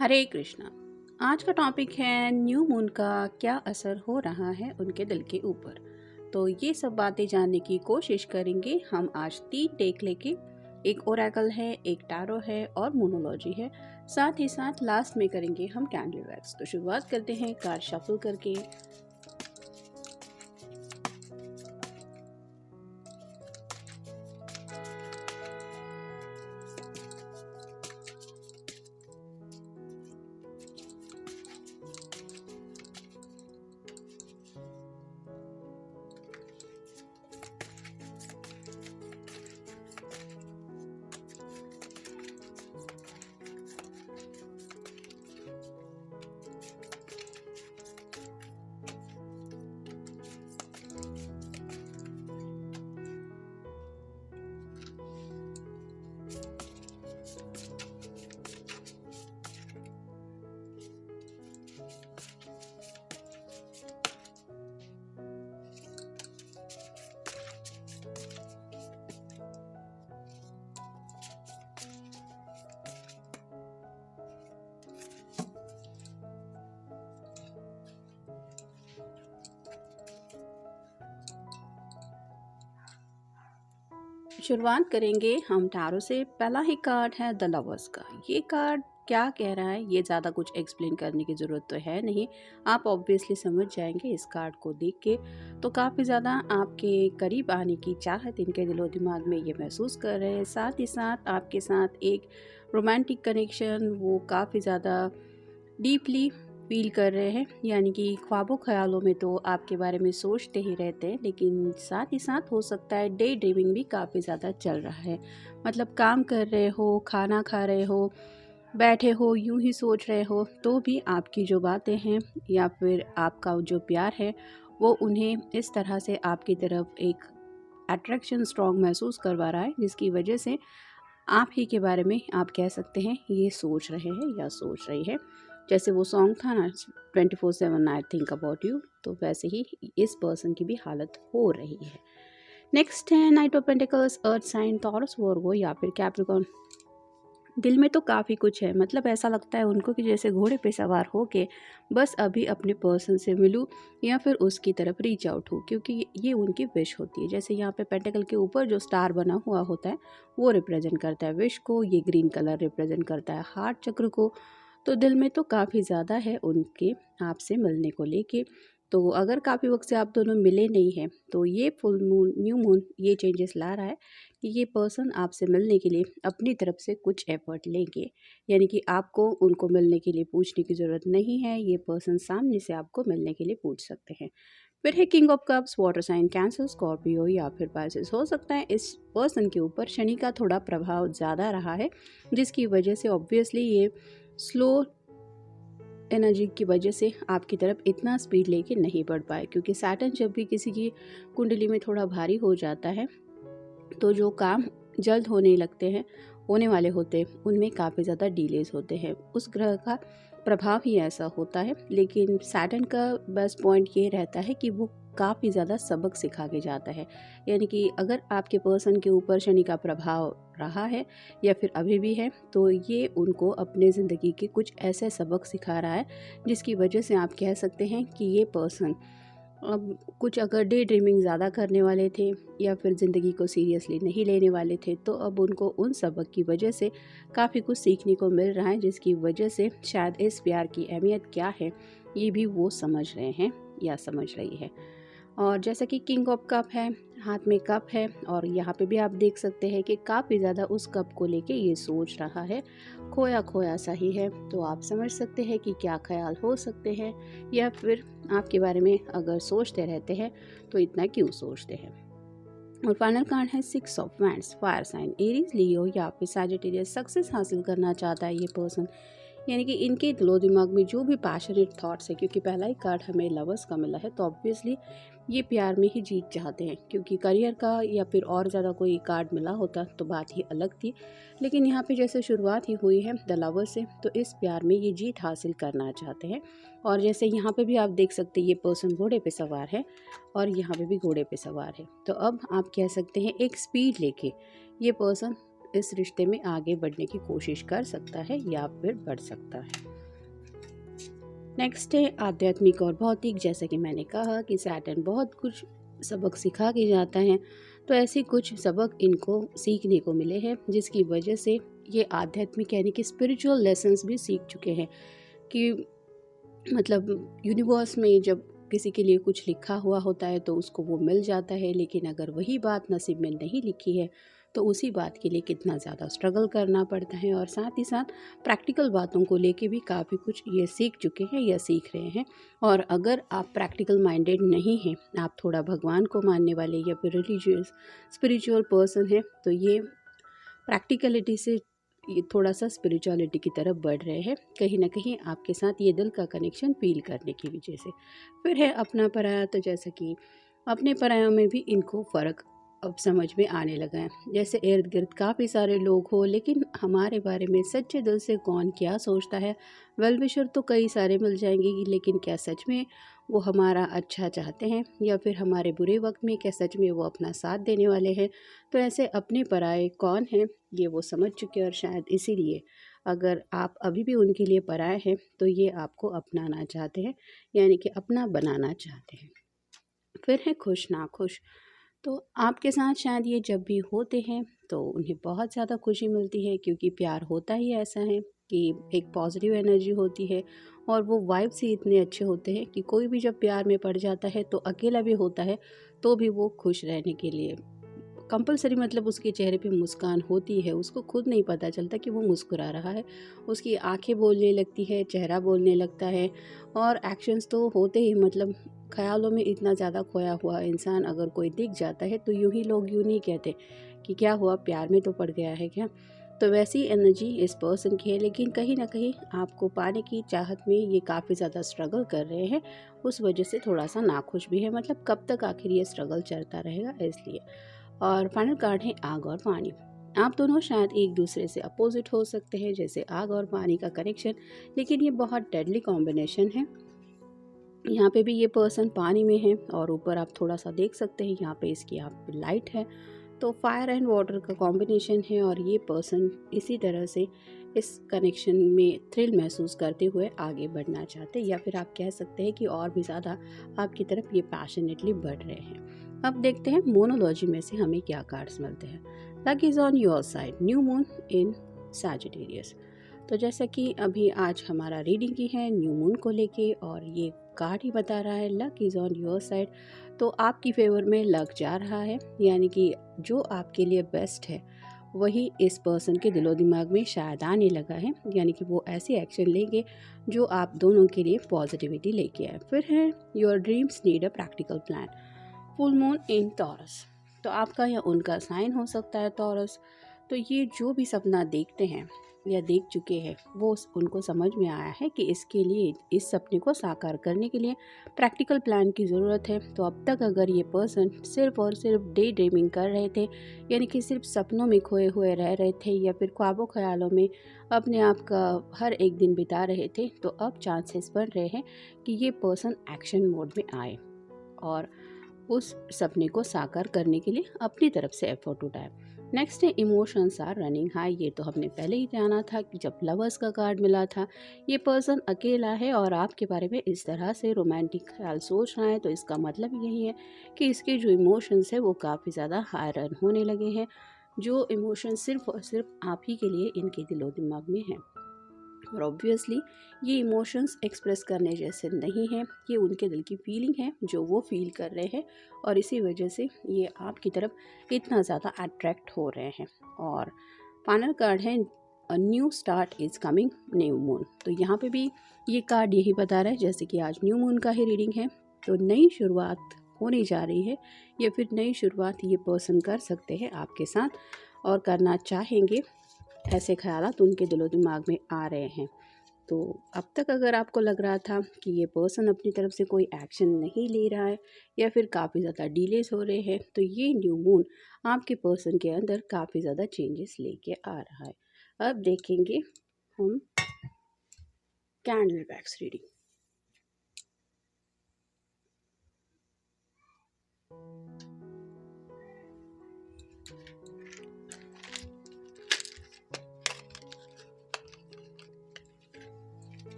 हरे कृष्णा। आज का टॉपिक है न्यू मून का क्या असर हो रहा है उनके दिल के ऊपर। तो ये सब बातें जानने की कोशिश करेंगे हम आज 3 टेक लेके। एक ओरेकल है, एक टैरो है और मोनोलॉजी है। साथ ही साथ लास्ट में करेंगे हम कैंडल वैक्स। तो शुरुआत करते हैं कार्ड शफल करके। शुरुआत करेंगे हम टैरो से। पहला ही कार्ड है द लवर्स का। ये कार्ड क्या कह रहा है ये ज़्यादा कुछ एक्सप्लेन करने की ज़रूरत तो है नहीं, आप ऑब्वियसली समझ जाएंगे इस कार्ड को देख के। तो काफ़ी ज़्यादा आपके करीब आने की चाहत इनके दिलो दिमाग में ये महसूस कर रहे हैं। साथ ही साथ आपके साथ एक रोमांटिक कनेक्शन वो काफ़ी ज़्यादा डीपली फील कर रहे हैं, यानी कि ख्वाबों ख्यालों में तो आपके बारे में सोचते ही रहते हैं, लेकिन साथ ही साथ हो सकता है डे ड्रीमिंग भी काफ़ी ज़्यादा चल रहा है। मतलब काम कर रहे हो, खाना खा रहे हो, बैठे हो, यूं ही सोच रहे हो, तो भी आपकी जो बातें हैं या फिर आपका जो प्यार है वो उन्हें इस तरह से आपकी तरफ एक अट्रैक्शन स्ट्रॉन्ग महसूस करवा रहा है, जिसकी वजह से आप ही के बारे में आप कह सकते हैं ये सोच रहे हैं या सोच रही है। जैसे वो सॉन्ग था ना 24/7 आई थिंक अबाउट यू, तो वैसे ही इस पर्सन की भी हालत हो रही है। नेक्स्ट है knight of pentacles, earth sign, Taurus, Virgo या फिर कैप्रिकॉर्न। दिल में तो काफ़ी कुछ है, मतलब ऐसा लगता है उनको कि जैसे घोड़े पे सवार होके बस अभी अपने पर्सन से मिलूं या फिर उसकी तरफ रीच आउट हो, क्योंकि ये उनकी विश होती है। जैसे यहाँ पे पेंटिकल के ऊपर जो स्टार बना हुआ होता है वो रिप्रेजेंट करता है विश को, ये ग्रीन कलर रिप्रेजेंट करता है हार्ट चक्र को। तो दिल में तो काफ़ी ज़्यादा है उनके आपसे मिलने को लेके। तो अगर काफ़ी वक्त से आप दोनों मिले नहीं हैं तो ये फुल मून, न्यू मून ये चेंजेस ला रहा है कि ये पर्सन आपसे मिलने के लिए अपनी तरफ से कुछ एफर्ट लेंगे, यानी कि आपको उनको मिलने के लिए पूछने की ज़रूरत नहीं है, ये पर्सन सामने से आपको मिलने के लिए पूछ सकते हैं। फिर है king of cups, water sign, Cancer, Scorpio या फिर पाइसेस। हो सकता है इस पर्सन के ऊपर शनि का थोड़ा प्रभाव ज़्यादा रहा है, जिसकी वजह से ऑब्वियसली ये स्लो एनर्जी की वजह से आपकी तरफ इतना स्पीड लेके नहीं बढ़ पाए, क्योंकि सैटर्न जब भी किसी की कुंडली में थोड़ा भारी हो जाता है तो जो काम जल्द होने लगते हैं, होने वाले होते हैं, उनमें काफ़ी ज़्यादा डिलेज होते हैं। उस ग्रह का प्रभाव ही ऐसा होता है। लेकिन सैटर्न का बेस्ट पॉइंट ये रहता है कि वो काफ़ी ज़्यादा सबक सिखा के जाता है, यानी कि अगर आपके पर्सन के ऊपर शनि का प्रभाव रहा है या फिर अभी भी है तो ये उनको अपने ज़िंदगी के कुछ ऐसे सबक सिखा रहा है जिसकी वजह से आप कह सकते हैं कि ये पर्सन अब कुछ अगर डे ड्रीमिंग ज़्यादा करने वाले थे या फिर ज़िंदगी को सीरियसली नहीं लेने वाले थे, तो अब उनको उन सबक की वजह से काफ़ी कुछ सीखने को मिल रहा है, जिसकी वजह से शायद इस प्यार की अहमियत क्या है ये भी वो समझ रहे हैं या समझ रही है। और जैसा कि किंग ऑफ कप है, हाथ में कप है और यहाँ पे भी आप देख सकते हैं कि काफ़ी ज़्यादा उस कप को लेके ये सोच रहा है, खोया खोया सा ही है। तो आप समझ सकते हैं कि क्या ख्याल हो सकते हैं या फिर आपके बारे में अगर सोचते रहते हैं तो इतना क्यों सोचते हैं। और फाइनल कार्ड है 6 of wands, fire sign, Aries, Leo या फिर सैजिटेरियस। सक्सेस हासिल करना चाहता है ये पर्सन, यानी कि इनके दिलो दिमाग में जो भी पैशनेट थॉट्स है, क्योंकि पहला ही कार्ड हमें लवर्स का मिला है, तो ऑब्वियसली ये प्यार में ही जीत चाहते हैं। क्योंकि करियर का या फिर और ज़्यादा कोई कार्ड मिला होता तो बात ही अलग थी, लेकिन यहाँ पे जैसे शुरुआत ही हुई है द लवर से, तो इस प्यार में ये जीत हासिल करना चाहते हैं। और जैसे यहाँ पे भी आप देख सकते हैं ये पर्सन घोड़े पे सवार है और यहाँ पे भी घोड़े पे सवार है। तो अब आप कह सकते हैं एक स्पीड लेके ये पर्सन इस रिश्ते में आगे बढ़ने की कोशिश कर सकता है या फिर बढ़ सकता है। नेक्स्ट है आध्यात्मिक और भौतिक। जैसा कि मैंने कहा कि सैटर्न बहुत कुछ सबक सिखा के जाता है, तो ऐसे कुछ सबक इनको सीखने को मिले हैं, जिसकी वजह से ये आध्यात्मिक यानी कि स्पिरिचुअल लेसन्स भी सीख चुके हैं कि मतलब यूनिवर्स में जब किसी के लिए कुछ लिखा हुआ होता है तो उसको वो मिल जाता है, लेकिन अगर वही बात नसीब में नहीं लिखी है तो उसी बात के लिए कितना ज़्यादा स्ट्रगल करना पड़ता है। और साथ ही साथ प्रैक्टिकल बातों को लेके भी काफ़ी कुछ ये सीख चुके हैं या सीख रहे हैं। और अगर आप प्रैक्टिकल माइंडेड नहीं हैं, आप थोड़ा भगवान को मानने वाले या फिर रिलीजियस स्पिरिचुअल पर्सन हैं, तो ये प्रैक्टिकलिटी से ये थोड़ा सा स्पिरिचुअलिटी की तरफ बढ़ रहे हैं। कहीं ना कहीं आपके साथ ये दिल का कनेक्शन फील करने की वजह से। फिर है अपना पराया। तो जैसे कि अपने परायों में भी इनको फ़र्क अब समझ में आने लगा है। जैसे इर्द गिर्द काफ़ी सारे लोग हो, लेकिन हमारे बारे में सच्चे दिल से कौन क्या सोचता है। वेल विशर तो कई सारे मिल जाएंगे, लेकिन क्या सच में वो हमारा अच्छा चाहते हैं, या फिर हमारे बुरे वक्त में क्या सच में वो अपना साथ देने वाले हैं। तो ऐसे अपने पराये कौन हैं ये वो समझ चुके हैं, और शायद इसीलिए अगर आप अभी भी उनके लिए पराये हैं तो ये आपको अपनाना चाहते हैं, यानी कि अपना बनाना चाहते हैं। फिर है खुश नाखुश। तो आपके साथ शायद ये जब भी होते हैं तो उन्हें बहुत ज़्यादा खुशी मिलती है, क्योंकि प्यार होता ही ऐसा है कि एक पॉजिटिव एनर्जी होती है और वो वाइब्स ही इतने अच्छे होते हैं कि कोई भी जब प्यार में पड़ जाता है तो अकेला भी होता है तो भी वो खुश रहने के लिए कंपलसरी, मतलब उसके चेहरे पे मुस्कान होती है, उसको खुद नहीं पता चलता कि वो मुस्कुरा रहा है। उसकी आंखें बोलने लगती है, चेहरा बोलने लगता है, और एक्शंस तो होते ही, मतलब ख्यालों में इतना ज़्यादा खोया हुआ इंसान अगर कोई दिख जाता है तो यूं ही लोग यूं नहीं कहते कि क्या हुआ, प्यार में तो पड़ गया है क्या। तो वैसी एनर्जी इस पर्सन की है, लेकिन कहीं ना कहीं आपको पाने की चाहत में ये काफ़ी ज़्यादा स्ट्रगल कर रहे हैं, उस वजह से थोड़ा सा नाखुश भी है। मतलब कब तक आखिर ये स्ट्रगल चलता रहेगा, इसलिए। और फाइनल कार्ड है आग और पानी। आप दोनों शायद एक दूसरे से अपोजिट हो सकते हैं, जैसे आग और पानी का कनेक्शन, लेकिन ये बहुत डेडली कॉम्बिनेशन है। यहाँ पे भी ये पर्सन पानी में है और ऊपर आप थोड़ा सा देख सकते हैं यहाँ पे इसकी आप लाइट है। तो फायर एंड वाटर का कॉम्बिनेशन है, और ये पर्सन इसी तरह से इस कनेक्शन में थ्रिल महसूस करते हुए आगे बढ़ना चाहते हैं, या फिर आप कह सकते हैं कि और भी ज़्यादा आपकी तरफ ये पैशनेटली बढ़ रहे हैं। अब देखते हैं मोनोलॉजी में से हमें क्या कार्ड्स मिलते हैं। Luck is on your side, new moon in Sagittarius. तो जैसा कि अभी आज हमारा रीडिंग की है न्यू मून को लेके, और ये कार्ड ही बता रहा है luck is on your side. तो आपकी फेवर में लक जा रहा है, यानी कि जो आपके लिए बेस्ट है वही इस पर्सन के दिलो दिमाग में शायद आने लगा है, यानी कि वो ऐसे एक्शन लेंगे जो आप दोनों के लिए पॉजिटिविटी लेके आए। फिर है your dreams need a practical plan, full moon in taurus. तो आपका या उनका साइन हो सकता है टॉरस। तो ये जो भी सपना देखते हैं या देख चुके हैं, वो उनको समझ में आया है कि इसके लिए, इस सपने को साकार करने के लिए प्रैक्टिकल प्लान की ज़रूरत है। तो अब तक अगर ये पर्सन सिर्फ और सिर्फ डे ड्रीमिंग कर रहे थे, यानी कि सिर्फ सपनों में खोए हुए रह रहे थे, या फिर ख्वाबों ख्यालों में अपने आप का हर एक दिन बिता रहे थे, तो अब चांसेस बन रहे हैं कि ये पर्सन एक्शन मोड में आए और उस सपने को साकार करने के लिए अपनी तरफ से एफर्ट उठाए। नेक्स्ट है इमोशंस आर रनिंग हाई। ये तो हमने पहले ही जाना था कि जब लवर्स का कार्ड मिला था, ये पर्सन अकेला है और आपके बारे में इस तरह से रोमांटिक ख्याल सोच रहा है, तो इसका मतलब यही है कि इसके जो इमोशंस है वो काफ़ी ज़्यादा हाई रन होने लगे हैं। जो इमोशंस सिर्फ और सिर्फ आप ही के लिए इनके दिलो दिमाग में हैं, और ऑब्वियसली ये इमोशंस एक्सप्रेस करने जैसे नहीं हैं, ये उनके दिल की फीलिंग है जो वो फील कर रहे हैं, और इसी वजह से ये आपकी तरफ इतना ज़्यादा अट्रैक्ट हो रहे हैं। और फाइनल कार्ड है a new start is coming, new moon. तो यहाँ पे भी ये कार्ड यही बता रहा है, जैसे कि आज न्यू मून का ही रीडिंग है, तो नई शुरुआत होने जा रही है, या फिर नई शुरुआत ये पर्सन कर सकते हैं आपके साथ और करना चाहेंगे, ऐसे ख्यालात उनके दिलो दिमाग में आ रहे हैं। तो अब तक अगर आपको लग रहा था कि ये पर्सन अपनी तरफ से कोई एक्शन नहीं ले रहा है या फिर काफ़ी ज़्यादा डिलेस हो रहे हैं, तो ये न्यू मून आपके पर्सन के अंदर काफ़ी ज़्यादा चेंजेस लेके आ रहा है। अब देखेंगे हम कैंडल बैक्स रीडिंग।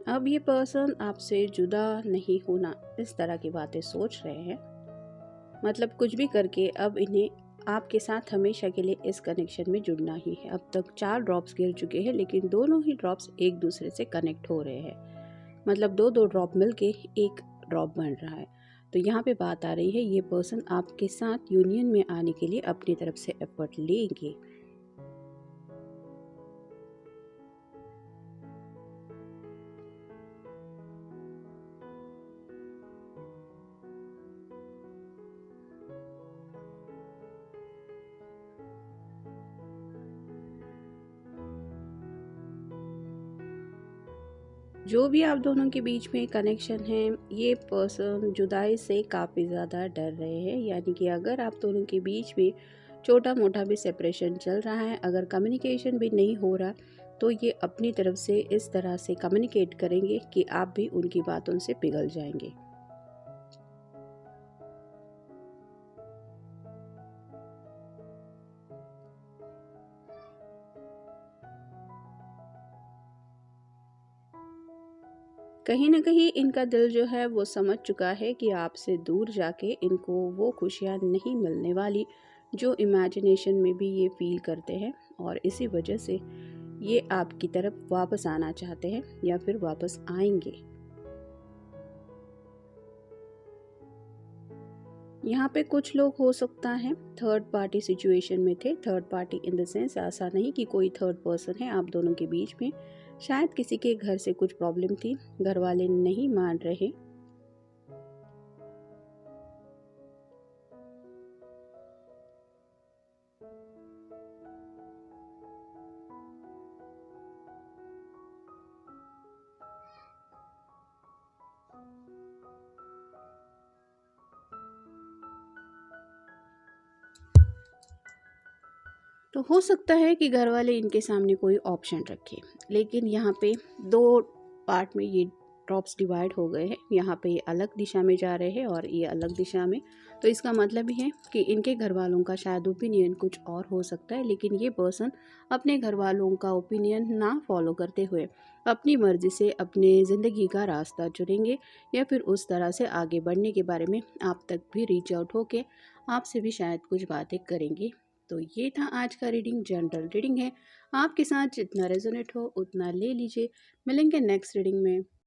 अब ये पर्सन आपसे जुदा नहीं होना इस तरह की बातें सोच रहे हैं। मतलब कुछ भी करके अब इन्हें आपके साथ हमेशा के लिए इस कनेक्शन में जुड़ना ही है। अब तक 4 ड्रॉप्स गिर चुके हैं, लेकिन दोनों ही ड्रॉप्स एक दूसरे से कनेक्ट हो रहे हैं। मतलब दो दो ड्रॉप मिलके एक ड्रॉप बन रहा है। तो यहाँ पे बात आ रही है, ये पर्सन आपके साथ यूनियन में आने के लिए अपनी तरफ से एफर्ट लेंगे। जो भी आप दोनों के बीच में कनेक्शन है, ये पर्सन जुदाई से काफ़ी ज़्यादा डर रहे हैं। यानी कि अगर आप दोनों के बीच में छोटा मोटा भी सेपरेशन चल रहा है, अगर कम्युनिकेशन भी नहीं हो रहा, तो ये अपनी तरफ से इस तरह से कम्युनिकेट करेंगे कि आप भी उनकी बातों से पिघल जाएंगे। कहीं न कहीं इनका दिल जो है वो समझ चुका है कि आपसे दूर जाके इनको वो खुशियाँ नहीं मिलने वाली जो इमेजिनेशन में भी ये फ़ील करते हैं, और इसी वजह से ये आपकी तरफ वापस आना चाहते हैं या फिर वापस आएंगे। यहाँ पे कुछ लोग हो सकता है थर्ड पार्टी सिचुएशन में थे। Third party in the sense ऐसा नहीं कि कोई थर्ड पर्सन है आप दोनों के बीच में। शायद किसी के घर से कुछ प्रॉब्लम थी, घर वाले नहीं मान रहे। तो हो सकता है कि घर वाले इनके सामने कोई ऑप्शन रखे, लेकिन यहाँ पे दो पार्ट में ये ड्रॉप्स डिवाइड हो गए हैं। यहाँ पे ये अलग दिशा में जा रहे हैं और ये अलग दिशा में। तो इसका मतलब ये है कि इनके घर वालों का शायद ओपिनियन कुछ और हो सकता है, लेकिन ये पर्सन अपने घर वालों का ओपिनियन ना फॉलो करते हुए अपनी मर्ज़ी से अपने ज़िंदगी का रास्ता चुनेंगे, या फिर उस तरह से आगे बढ़ने के बारे में आप तक भी रीच आउट होके आपसे भी शायद कुछ बातें करेंगे। तो ये था आज का रीडिंग, जनरल रीडिंग है। आपके साथ जितना रेजोनेट हो उतना ले लीजिए। मिलेंगे नेक्स्ट रीडिंग में।